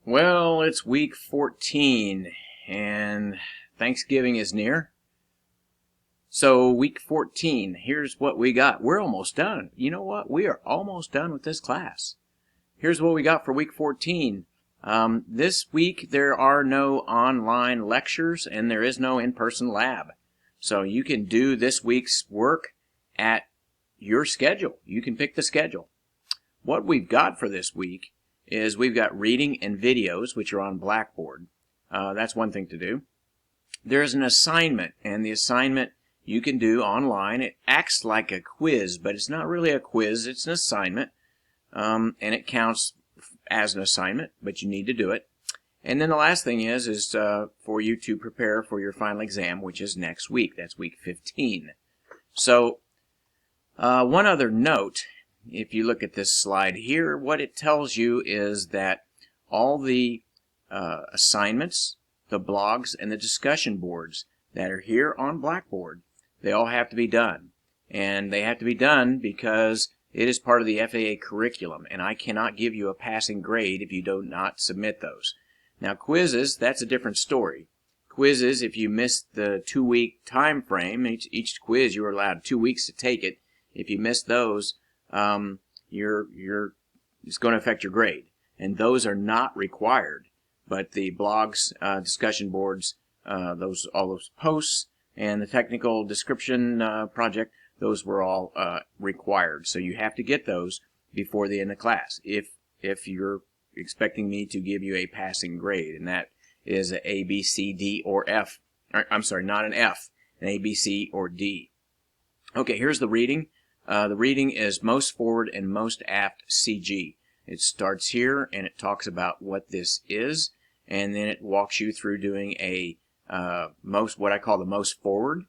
Well, it's week 14 and Thanksgiving is near. So week 14, here's what we got. We're almost done. You know what? We are almost done with this class. Here's what we got for week 14. This week there are no online lectures and there is no in-person lab. So you can do this week's work at your schedule. You can pick the schedule. What we've got for this week is we've got reading and videos, which are on Blackboard. That's one thing to do. There's an assignment, and the assignment you can do online. It acts like a quiz, but it's not really a quiz. It's an assignment, and it counts as an assignment, but you need to do it. And then the last thing is for you to prepare for your final exam, which is next week. That's week 15. So one other note. If you look at this slide here, what it tells you is that all the assignments, the blogs, and the discussion boards that are here on Blackboard, they all have to be done. And they have to be done because it is part of the FAA curriculum, and I cannot give you a passing grade if you do not submit those. Now quizzes, that's a different story. Quizzes, if you miss the 2-week time frame, each quiz you are allowed 2 weeks to take it. If you miss those, it's going to affect your grade, and those are not required. But the blogs, discussion boards, all those posts, and the technical description project, those were all required. So you have to get those before the end of class if you're expecting me to give you a passing grade, and that is an A, B, C, D, or F. I'm sorry, not an F, an A, B, C, or D. Okay, here's the reading. The reading is most forward and most aft CG. It starts here and it talks about what this is, and then it walks you through doing a what I call the most forward,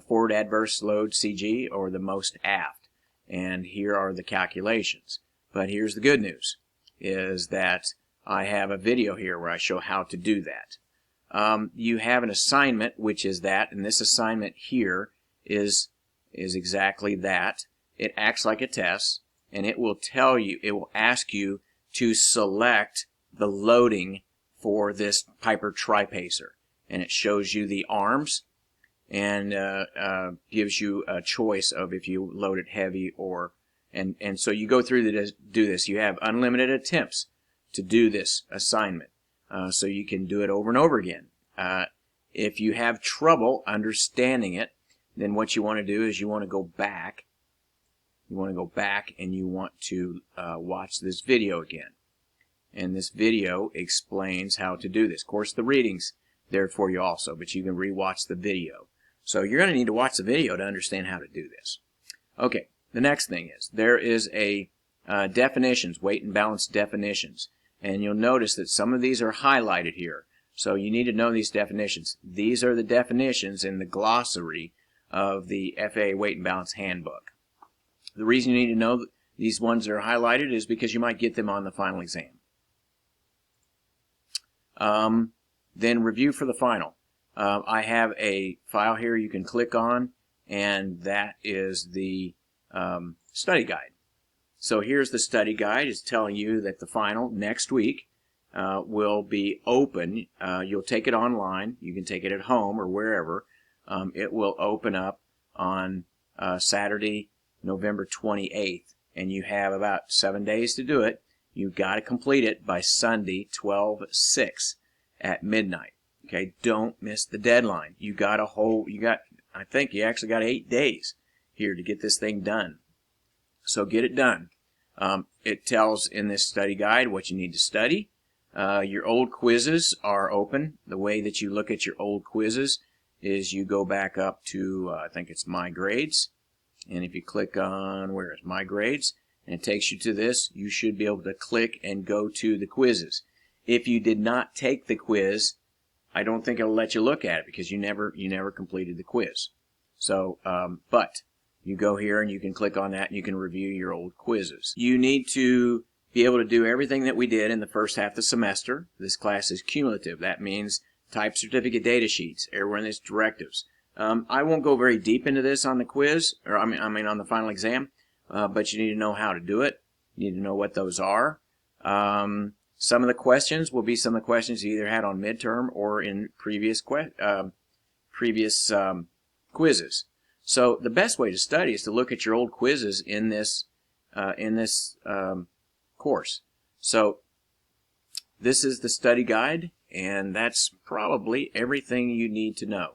forward adverse load CG, or the most aft. And here are the calculations. But here's the good news, is that I have a video here where I show how to do that. You have an assignment, which is that, and this assignment here is exactly that. It acts like a test, and it will tell you, it will ask you to select the loading for this Piper tripacer, and it shows you the arms and gives you a choice of if you load it heavy or and so you go through to do this. You have unlimited attempts to do this assignment, so you can do it over and over again. If you have trouble understanding it, then what you want to do is you want to go back. You want to go back and you want to watch this video again. And this video explains how to do this. Of course, the reading's there for you also, but you can rewatch the video. So you're going to need to watch the video to understand how to do this. Okay, the next thing is there is a definitions, weight and balance definitions. And you'll notice that some of these are highlighted here. So you need to know these definitions. These are the definitions in the glossary of the FAA Weight and Balance Handbook. The reason you need to know these ones that are highlighted is because you might get them on the final exam. Then review for the final. I have a file here you can click on, and that is the study guide. So here's the study guide. It's telling you that the final next week will be open. You'll take it online. You can take it at home or wherever. It will open up on Saturday, November 28th, and you have about 7 days to do it. You've got to complete it by Sunday, 12/6 at midnight. Okay, don't miss the deadline. I think you actually got 8 days here to get this thing done. So get it done. It tells in this study guide what you need to study. Your old quizzes are open. The way that you look at your old quizzes is you go back up to, I think it's My Grades, and if you click on, where is My Grades, and it takes you to this, you should be able to click and go to the quizzes. If you did not take the quiz, I don't think it'll let you look at it because you never completed the quiz. So, but you go here and you can click on that and you can review your old quizzes. You need to be able to do everything that we did in the first half of the semester. This class is cumulative. That means type certificate data sheets, airworthiness directives. I won't go very deep into this on the quiz, or I mean on the final exam, but you need to know how to do it. You need to know what those are. Some of the questions will be some of the questions you either had on midterm or in previous quizzes. So the best way to study is to look at your old quizzes in this course. So this is the study guide, and that's probably everything you need to know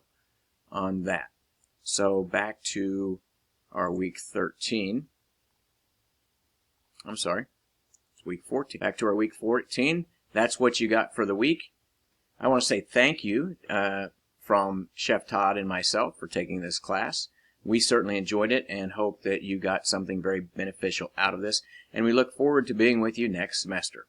on that. So back to our week 13. I'm sorry, it's week 14. Back to our week 14. That's what you got for the week. I want to say thank you from Chef Todd and myself for taking this class. We certainly enjoyed it and hope that you got something very beneficial out of this. And we look forward to being with you next semester.